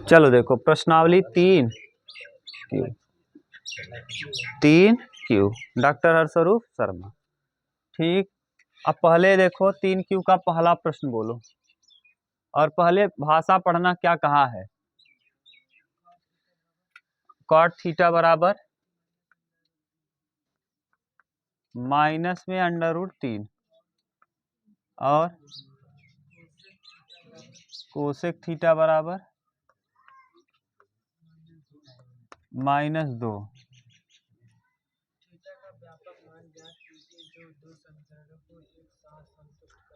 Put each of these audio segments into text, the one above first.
चलो देखो प्रश्नावली 3Q 3Q डॉक्टर हर्षरूप शर्मा। ठीक, अब पहले देखो 3Q का पहला प्रश्न बोलो और पहले भाषा पढ़ना क्या कहा है। कॉट थीटा बराबर माइनस में √3 और कोसेक थीटा बराबर -2।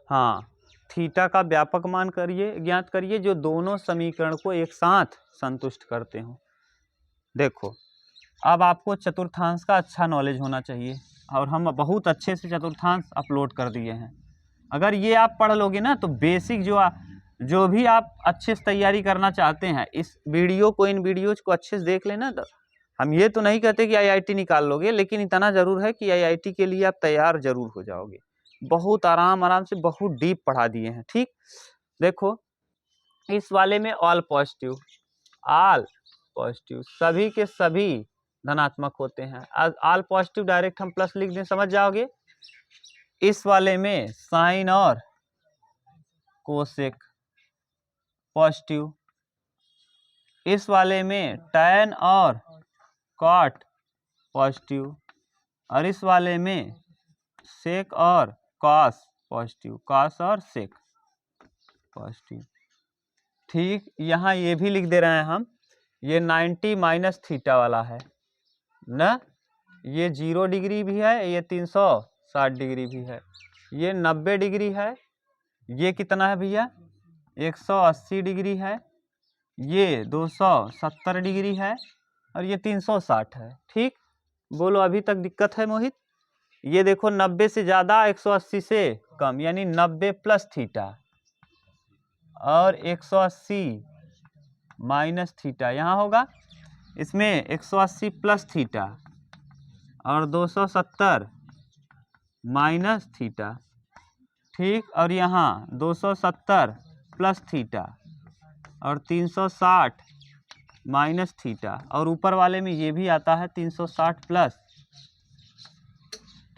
हाँ, थीटा का व्यापक मान ज्ञात करिए जो दोनों समीकरण को एक साथ संतुष्ट करते हो। देखो अब आपको चतुर्थांश का अच्छा नॉलेज होना चाहिए और हम बहुत अच्छे से चतुर्थांश अपलोड कर दिए हैं। अगर ये आप पढ़ लोगे ना तो बेसिक जो भी आप अच्छे से तैयारी करना चाहते हैं इस वीडियो को, इन वीडियोज को अच्छे से देख लेना। तो हम ये तो नहीं कहते कि आईआईटी निकाल लोगे, लेकिन इतना जरूर है कि आईआईटी के लिए आप तैयार जरूर हो जाओगे। बहुत आराम से बहुत डीप पढ़ा दिए हैं। ठीक, देखो इस वाले में ऑल पॉजिटिव सभी के सभी धनात्मक होते हैं। ऑल पॉजिटिव डायरेक्ट हम प्लस लिख दें, समझ जाओगे। इस वाले में साइन और कोसेक पॉजिटिव, इस वाले में टैन और कॉट पॉजिटिव और इस वाले में सेक और कॉस पॉजिटिव, कॉस और सेक पॉजिटिव। ठीक, यहाँ ये भी लिख दे रहे हैं हम, ये 90 माइनस थीटा वाला है ना, ये 0 डिग्री भी है, ये 360 डिग्री भी है, ये 90 डिग्री है, ये कितना है भैया 180 डिग्री है, ये 270 डिग्री है और ये 360 है। ठीक, बोलो अभी तक दिक्कत है मोहित। ये देखो 90 से ज़्यादा 180 से कम, यानी 90 प्लस थीटा और 180 माइनस थीटा यहाँ होगा। इसमें 180 प्लस थीटा और 270 माइनस थीटा। ठीक, और यहाँ 270 प्लस थीटा और 360 माइनस थीटा और ऊपर वाले में ये भी आता है 360 प्लस।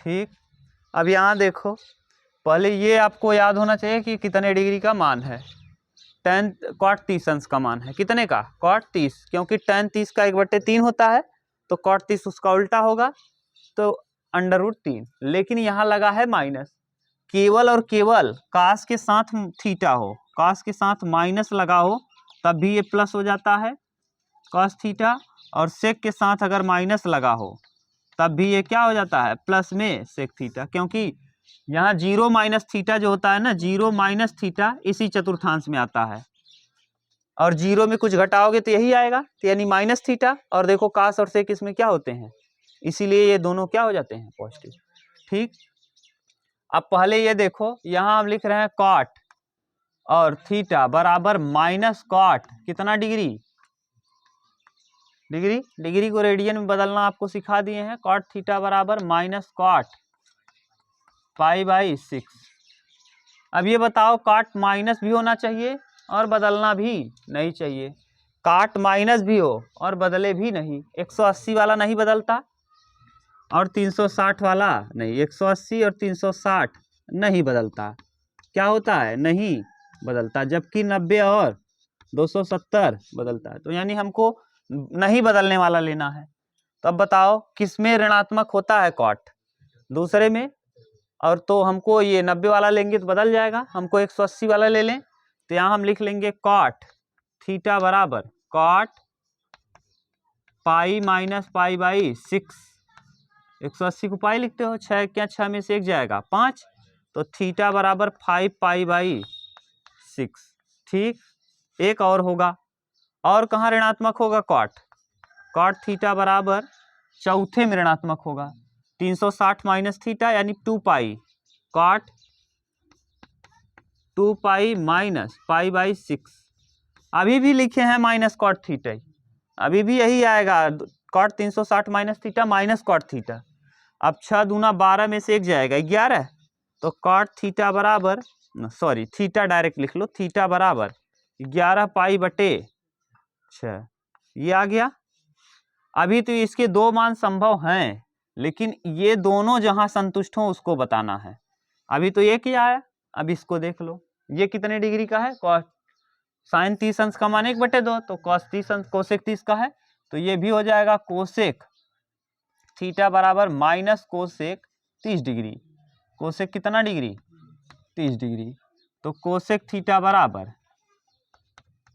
ठीक, अब यहाँ देखो पहले ये आपको याद होना चाहिए कि कितने डिग्री का मान है। tan cot 30 अंश का मान है, कितने का cot 30, क्योंकि tan 30 का 1/3 होता है तो cot 30 उसका उल्टा होगा तो √3। लेकिन यहाँ लगा है माइनस, केवल और केवल कास के साथ थीटा हो, कास के साथ माइनस लगा हो तब भी ये प्लस हो जाता है cos थीटा, और सेक के साथ अगर माइनस लगा हो तब भी ये क्या हो जाता है प्लस में सेक थीटा, क्योंकि यहाँ 0 माइनस थीटा जो होता है ना, 0 माइनस थीटा इसी चतुर्थांश में आता है और 0 में कुछ घटाओगे तो यही आएगा, तो यानी माइनस थीटा। और देखो कास और सेक इसमें क्या होते हैं, इसीलिए ये दोनों क्या हो जाते हैं पॉजिटिव। ठीक, अब पहले ये देखो यहाँ हम लिख रहे हैं कॉट और थीटा बराबर माइनस कॉट कितना डिग्री डिग्री को रेडियन में बदलना आपको सिखा दिए हैं। कॉट थीटा बराबर माइनस कॉट π/6। अब ये बताओ कॉट माइनस भी होना चाहिए और बदलना भी नहीं चाहिए, कॉट माइनस भी हो और बदले भी नहीं। 180 वाला नहीं बदलता और 360 वाला नहीं, 180 और 360 नहीं बदलता, क्या होता है नहीं बदलता, जबकि 90 और 270 बदलता है। तो यानी हमको नहीं बदलने वाला लेना है। तो अब बताओ किसमें ऋणात्मक होता है कॉट, दूसरे में, और तो हमको ये 90 वाला लेंगे तो बदल जाएगा, हमको 180 वाला ले लें तो यहाँ हम लिख लेंगे कॉट थीटा बराबर कॉट π-π/6। 180 को पाई लिखते हो, 6 क्या 6 में से 1 जाएगा 5, तो थीटा बराबर 5π/6। ठीक, एक और होगा, और कहाँ ऋणात्मक होगा कॉट थीटा बराबर चौथे में ऋणात्मक होगा, 360 माइनस थीटा यानी 2π, कॉट 2π माइनस π/6। अभी भी लिखे हैं माइनस कॉट थीटा, अभी भी यही आएगा, cot 360 minus theta minus cot theta. अब 6 दूना 12 में से 1 जाएगा 11, तो कॉट थीटा बराबर थीटा डायरेक्ट लिख लो, थीटा बराबर 11π/6 6, ये आ गया। अभी तो इसके दो मान संभव हैं, लेकिन ये दोनों जहां संतुष्ट हो उसको बताना है। अभी तो ये क्या है, अब इसको देख लो, ये कितने डिग्री का है, कॉस साइन 30 अंश का मान 1/2, तो कॉस 30 अंश कोसेक 30 का है, तो ये भी हो जाएगा कोसेक थीटा बराबर माइनस कोसेक 30 डिग्री। कोसेक कितना डिग्री, 30 डिग्री, तो कोसेक थीटा बराबर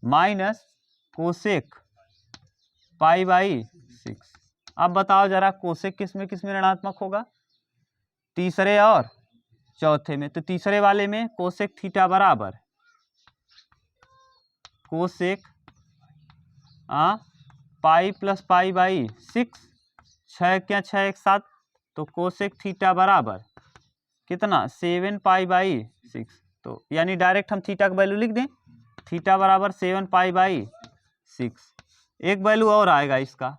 माइनस कोसेक पाई बाई 6। अब बताओ जरा कोसेक किस में ऋणात्मक होगा, तीसरे और चौथे में। तो तीसरे वाले में कोसेक थीटा बराबर cosec pi plus pi by 6, 6 क्या 6 एक साथ, तो कोसेक थीटा बराबर कितना 7 पाई बाई 6। तो यानी डायरेक्ट हम थीटा का वैल्यू लिख दें, थीटा बराबर 7 पाई बाई 6। एक वैल्यू और आएगा इसका,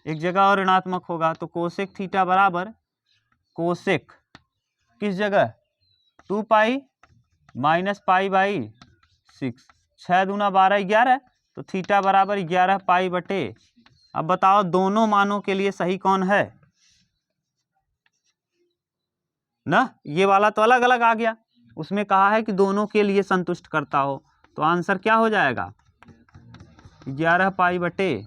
एक जगह और ऋणात्मक होगा, तो कोसेक थीटा बराबर कोसेक किस जगह 2 पाई माइनस पाई बाई 6, 6 दूना 12 11, तो थीटा बराबर 11 पाई बटे। अब बताओ दोनों मानों के लिए सही कौन है ना, ये वाला तो अलग अलग आ गया, उसमें कहा है कि दोनों के लिए संतुष्ट करता हो, तो आंसर क्या हो जाएगा 11 पाई बटे।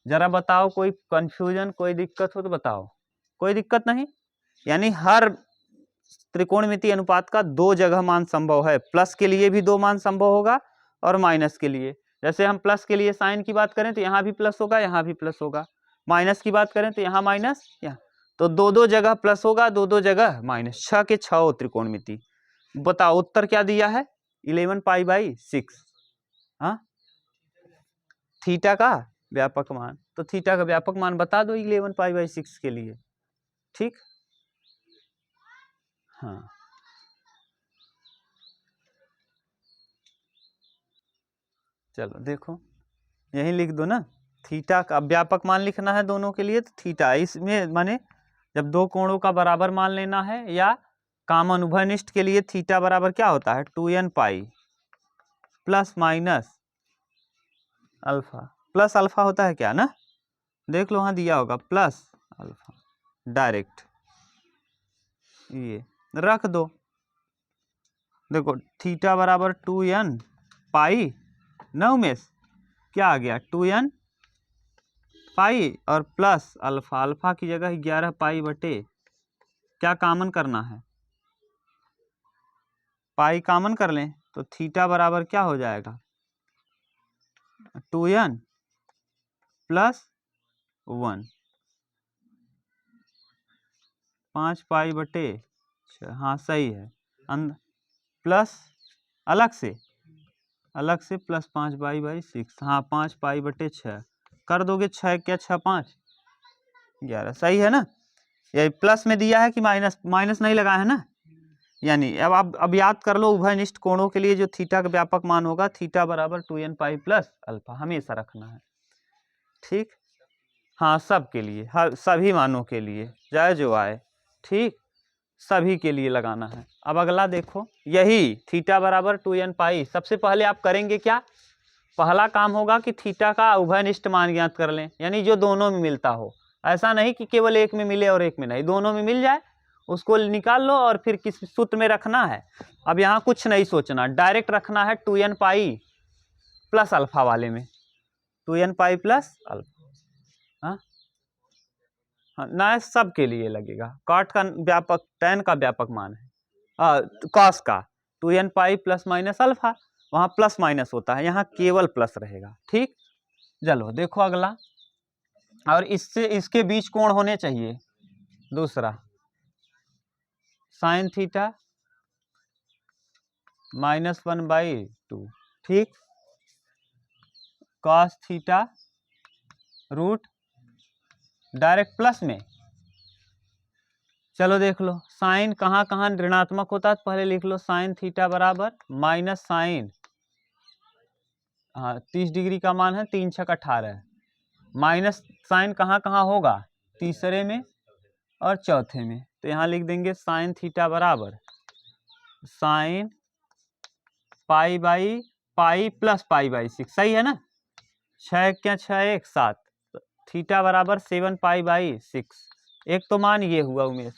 जरा बताओ कोई कंफ्यूजन, कोई दिक्कत हो तो बताओ, कोई दिक्कत नहीं। यानी हर त्रिकोणमितीय अनुपात का दो जगह मान संभव है, प्लस के लिए भी दो मान संभव होगा और माइनस के लिए। जैसे हम प्लस के लिए साइन की बात करें तो यहाँ भी प्लस होगा, यहाँ भी प्लस होगा, माइनस की बात करें तो यहाँ माइनस, यहाँ तो दो दो जगह प्लस होगा, दो दो जगह माइनस। 6 के 6 त्रिकोणमिति। बताओ उत्तर क्या दिया है 11 पाई बाई 6। हाँ, थीटा का व्यापक मान, तो थीटा का व्यापक मान बता दो 11 पाई बाई 6 के लिए। ठीक, हाँ चलो देखो यही लिख दो ना, थीटा का व्यापक मान लिखना है दोनों के लिए, तो थीटा इसमें माने जब दो कोणों का बराबर मान लेना है, या कॉमन उभयनिष्ठ के लिए थीटा बराबर क्या होता है 2n pi plus minus alpha. Plus alpha होता है क्या ना, देख लो वहाँ दिया होगा प्लस अल्फा, डायरेक्ट ये रख दो। देखो थीटा बराबर 2n पाई, 9 में क्या आ गया 2n पाई और प्लस अल्फा, अल्फा की जगह 11 पाई बटे, क्या कॉमन करना है, पाई कॉमन कर लें, तो थीटा बराबर क्या हो जाएगा 2n प्लस 1, 5 पाई बटे 6। हाँ सही है, प्लस अलग से प्लस 5 पाई बाई 6। हाँ 5 पाई बटे 6 कर दोगे, 6 क्या 6 5 11, सही है ना। ये प्लस में दिया है कि माइनस, माइनस नहीं लगा है ना। यानी अब याद कर लो उभयनिष्ठ कोणों के लिए जो थीटा का व्यापक मान होगा, थीटा बराबर 2n पाई प्लस अल्फा, हमेशा रखना है। ठीक, हाँ सब के लिए, हर सभी मानों के लिए चाहे जो आए, ठीक सभी के लिए लगाना है। अब अगला देखो, यही थीटा बराबर 2n पाई, सबसे पहले आप करेंगे क्या, पहला काम होगा कि थीटा का उभयनिष्ठ मान ज्ञात कर लें, यानी जो दोनों में मिलता हो। ऐसा नहीं कि केवल एक में मिले और एक में नहीं, दोनों में मिल जाए उसको निकाल लो और फिर किस सूत्र में रखना है। अब यहाँ कुछ नहीं सोचना, डायरेक्ट रखना है 2n पाई प्लस अल्फा वाले में, 2n पाई प्लस अल्फा। हाँ हाँ ना, सब के लिए लगेगा, कॉट का व्यापक, tan का व्यापक मान है, कॉस का 2n pi plus minus alpha, वहाँ प्लस माइनस होता है, यहाँ केवल प्लस रहेगा। ठीक, चलो देखो अगला, और इससे इसके बीच कोण होने चाहिए, दूसरा साइन थीटा -1/2, ठीक, cos theta root direct plus में। चलो देख लो साइन कहाँ कहाँ ऋणात्मक होता है, पहले लिख लो साइन थीटा बराबर माइनस साइन, हाँ 30 डिग्री का मान है 3 छक 18, माइनस साइन कहाँ कहाँ होगा, तीसरे में और चौथे में, तो यहाँ लिख देंगे साइन थीटा बराबर sine pi by pi plus pi by 6, सही है ना। 6 एक क्या 6 एक 7, थीटा बराबर 7 पाई/6। एक तो मान ये हुआ उमेश,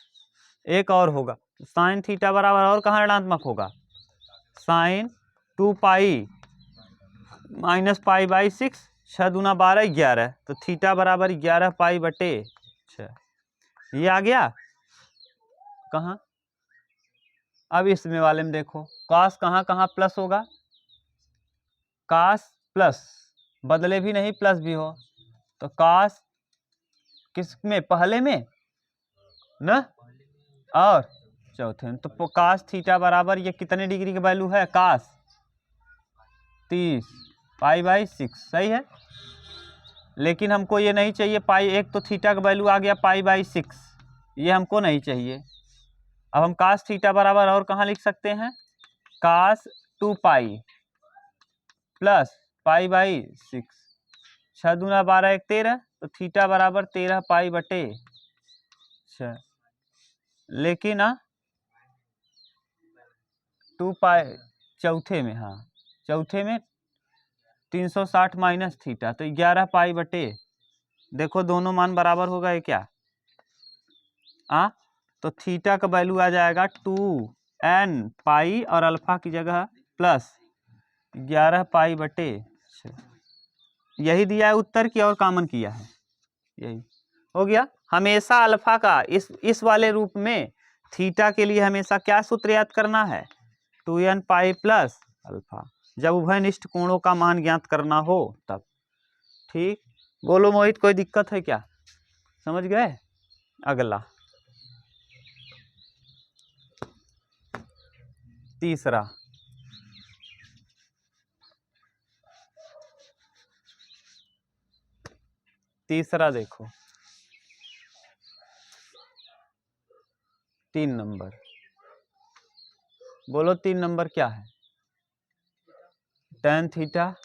एक और होगा साइन थीटा बराबर, और कहाँ ऋणात्मक होगा, साइन 2 पाई माइनस पाई/6, 6 दूना 12 11, तो थीटा बराबर 11 पाई/6। ये आ गया कहाँ, अब इसमें वाले में देखो कॉस कहाँ कहाँ प्लस होगा, कॉस प्लस बदले भी नहीं प्लस भी हो, तो कॉस किस में, पहले में ना और चौथे में, तो कॉस थीटा बराबर ये कितने डिग्री की वैल्यू है, कॉस 30 पाई/6, सही है। लेकिन हमको ये नहीं चाहिए पाई, एक तो थीटा का वैल्यू आ गया पाई/6, ये हमको नहीं चाहिए। अब हम कास थीटा बराबर और कहाँ लिख सकते हैं, कास 2 पाई प्लस पाई/6, 6 दूना 12 एक 13, तो थीटा बराबर 13 पाई/6। लेकिन 2 पाई चौथे में, हाँ चौथे में 360 माइनस थीटा, तो 11 पाई/, देखो दोनों मान बराबर होगा ये क्या, तो थीटा का वैल्यू आ जाएगा 2n पाई और अल्फा की जगह प्लस 11 पाई/6। यही दिया है उत्तर की और कॉमन किया है, यही हो गया। हमेशा अल्फा का इस वाले रूप में थीटा के लिए हमेशा क्या सूत्र याद करना है, 2n पाई प्लस अल्फा, जब उभयनिष्ठ कोणों का मान ज्ञात करना हो तब। ठीक, बोलो मोहित कोई दिक्कत है क्या, समझ गए। अगला तीसरा, देखो 3 नंबर, बोलो 3 नंबर क्या है, tan थीटा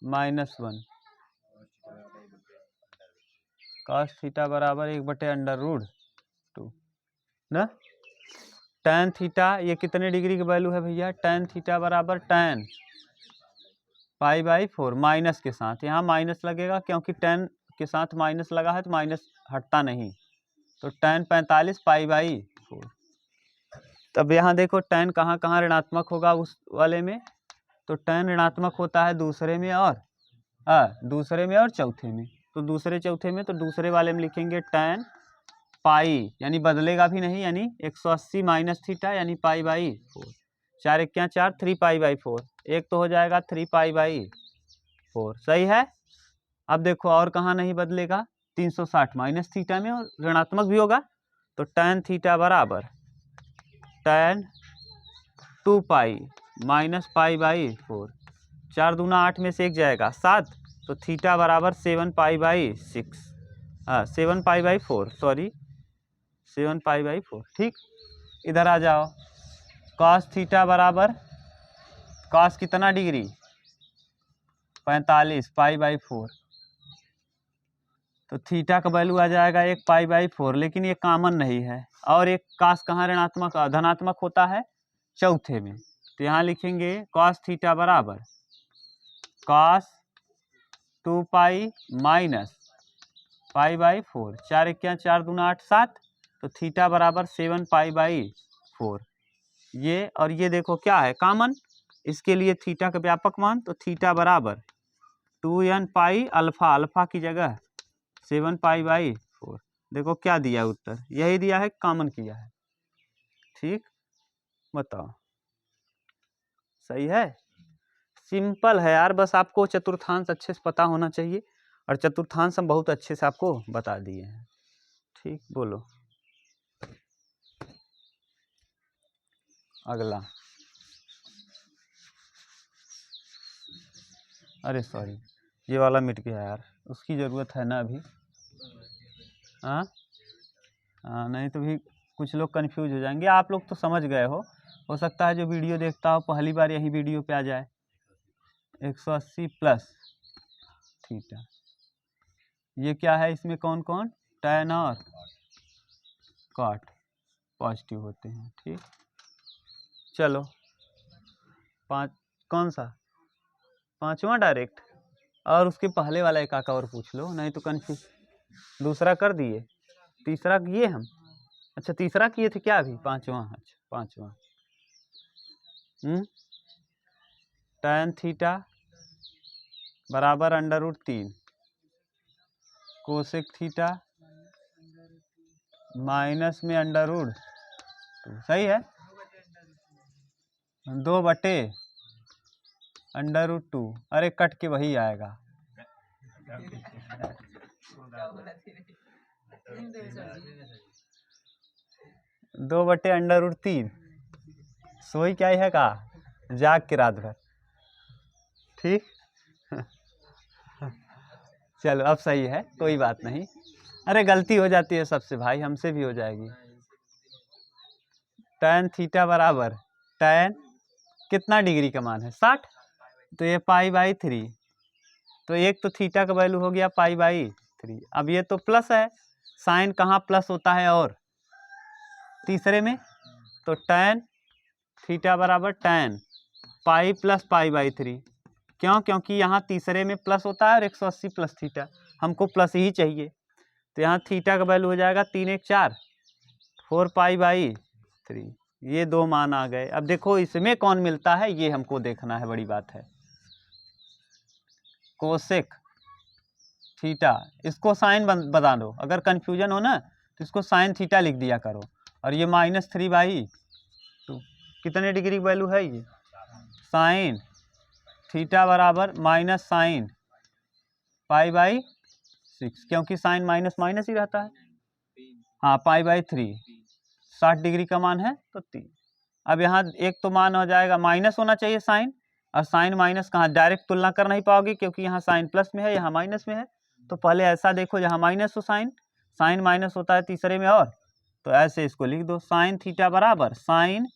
-1 cos थीटा बराबर 1/√2 ना। tan थीटा ये कितने डिग्री की वैल्यू है भैया, tan थीटा बराबर tan पाई/4 माइनस के साथ, यहाँ माइनस लगेगा क्योंकि tan के साथ माइनस लगा है तो माइनस हटता नहीं, तो tan 45 पाई/4। तब यहाँ देखो tan कहाँ कहाँ ऋणात्मक होगा उस वाले में, तो tan ऋणात्मक होता है दूसरे में और दूसरे में और चौथे में, तो दूसरे चौथे में, तो दूसरे वाले में लिखेंगे tan पाई, यानी बदलेगा भी नहीं, यानी 180 माइनस थीटा यानी पाई/4, 4 एक क्या 4, 3 पाई/4, एक तो हो जाएगा 3 पाई/4, सही है। अब देखो और कहाँ नहीं बदलेगा, 360 माइनस थीटा में और ऋणात्मक भी होगा, तो tan थीटा बराबर tan 2 पाई माइनस पाई/4, 4 दूना 8 में से एक जाएगा 7, तो थीटा बराबर 7 पाई/6, 7 पाई/4, सॉरी 7 पाई/4। ठीक, इधर आ जाओ, cos थीटा बराबर cos कितना डिग्री 45 पाई/4, तो थीटा का वैल्यू आ जाएगा 1 पाई/4, लेकिन ये कॉमन नहीं है, और एक cos कहाँ ऋणात्मक धनात्मक होता है, चौथे में, तो यहाँ लिखेंगे cos थीटा बराबर cos 2 पाई माइनस पाई/4, 4 एक क्या 4 दूना 8 7, तो थीटा बराबर 7 पाई/4। ये और ये देखो क्या है कॉमन, इसके लिए थीटा का व्यापक मान, तो थीटा बराबर 2n पाई अल्फा, अल्फा की जगह 7 पाई/4। देखो क्या दिया उत्तर, यही दिया है, कॉमन किया है। ठीक, बताओ सही है, सिंपल है यार, बस आपको चतुर्थांश अच्छे से पता होना चाहिए, और चतुर्थांश हम बहुत अच्छे से आपको बता दिए हैं। ठीक, बोलो अगला, अरे सॉरी ये वाला मिट गया यार, उसकी ज़रूरत है ना अभी, हाँ नहीं तो भी कुछ लोग कंफ्यूज हो जाएंगे, आप लोग तो समझ गए हो सकता है जो वीडियो देखता हो पहली बार यही वीडियो पे आ जाए। 180 प्लस थीटा, ये क्या है, इसमें कौन कौन, tan और cot पॉजिटिव होते हैं। ठीक, चलो 5 कौन सा पांचवा डायरेक्ट, और उसके पहले वाला एक आका और पूछ लो, नहीं तो कन्फ्यूज। दूसरा कर दिए, तीसरा किए हम। अच्छा तीसरा किए थे क्या अभी? पांचवा। अच्छा पांचवा। tan थीटा बराबर √3 कोसेक थीटा माइनस में √2, सही है, 2/√2। अरे कट के वही आएगा। 2/√3 सोई क्या है का जाग के रात भर। ठीक चलो अब सही है, कोई बात नहीं। अरे गलती हो जाती है सबसे भाई, हमसे भी हो जाएगी। tan थीटा बराबर tan कितना डिग्री का मान है? 60। तो ये π/3, तो एक तो थीटा का वैल्यू हो गया π/3। अब ये तो प्लस है, साइन कहाँ प्लस होता है? और तीसरे में। तो tan थीटा बराबर tan पाई प्लस π/3। क्यों? क्योंकि यहाँ तीसरे में प्लस होता है और 180 प्लस थीटा, हमको प्लस ही चाहिए। तो यहाँ थीटा का वैल्यू हो जाएगा 3 1 4 4 π/3। ये दो मान आ गए। अब देखो इसमें कौन मिलता है, ये हमको देखना है, बड़ी बात है। कोसेक थीटा, इसको साइन बता दो, अगर कन्फ्यूजन हो ना तो इसको साइन थीटा लिख दिया करो। और ये -3/2 कितने डिग्री की वैल्यू है? ये साइन थीटा बराबर माइनस साइन π/6, क्योंकि साइन माइनस माइनस ही रहता है। हाँ π/3 60 डिग्री का मान है तो 3। अब यहाँ एक तो मान हो जाएगा, माइनस होना चाहिए साइन, और साइन माइनस कहाँ डायरेक्ट तुलना कर नहीं पाओगे क्योंकि यहाँ साइन प्लस में है, यहाँ माइनस में है। तो पहले ऐसा देखो जहाँ माइनस हो साइन, साइन माइनस होता है तीसरे में, और तो ऐसे इसको लिख दो, साइन थीटा बराबर साइन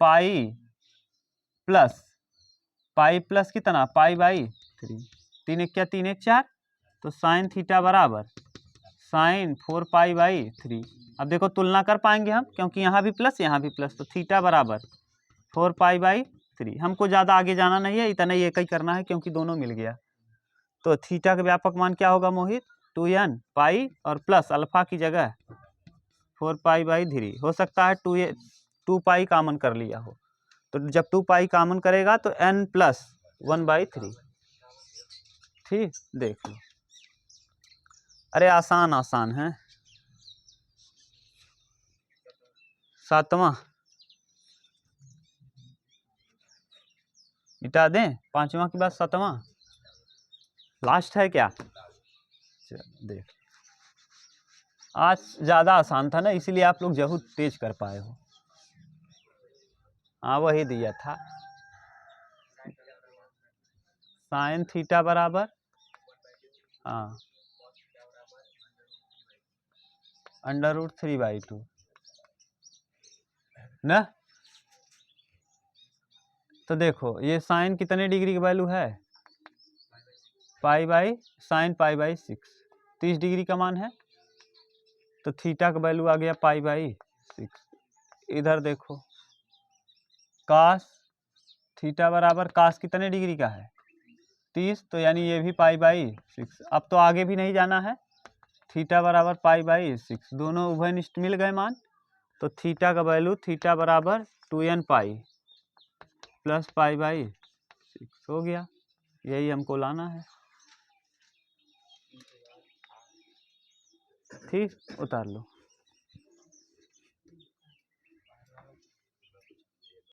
पाई प्लस कितना π/3, 3 1 क्या 3 1 4, तो साइन थीटा बराबर साइन 4 π/3। अब देखो तुलना कर पाएंगे हम, क्योंकि यहाँ भी प्लस यहाँ भी प्लस, तो थीटा बराबर 4 π/3। हमको ज़्यादा आगे जाना नहीं है, इतना ही एक ही करना है क्योंकि दोनों मिल गया। तो थीटा का व्यापक मान क्या होगा मोहित? 2n पाई और प्लस अल्फा की जगह 4 π/3। हो सकता है 2 पाई कामन कर लिया हो, तो जब 2 पाई कामन करेगा तो n + 1/3। ठीक देख लो, अरे आसान आसान है। सातवां मिटा दें, पांचवा के बाद सातवां लास्ट है क्या? चल देख, आज ज़्यादा आसान था ना, इसीलिए आप लोग जरूर तेज कर पाए हो। हाँ वही दिया था, साइन थीटा बराबर हाँ √3/2 ना। तो देखो ये साइन कितने डिग्री की वैल्यू है? साइन π/6, 30 डिग्री का मान है। तो थीटा का वैल्यू आ गया π/6। इधर देखो कास थीटा बराबर कास कितने डिग्री का है? 30, तो यानी ये भी π/6। अब तो आगे भी नहीं जाना है, थीटा बराबर π/6, दोनों उभयनिष्ठ मिल गए मान। तो थीटा का वैल्यू थीटा बराबर 2n पाई प्लस π/6 हो गया। यही हमको लाना है। ठीक, उतार लो।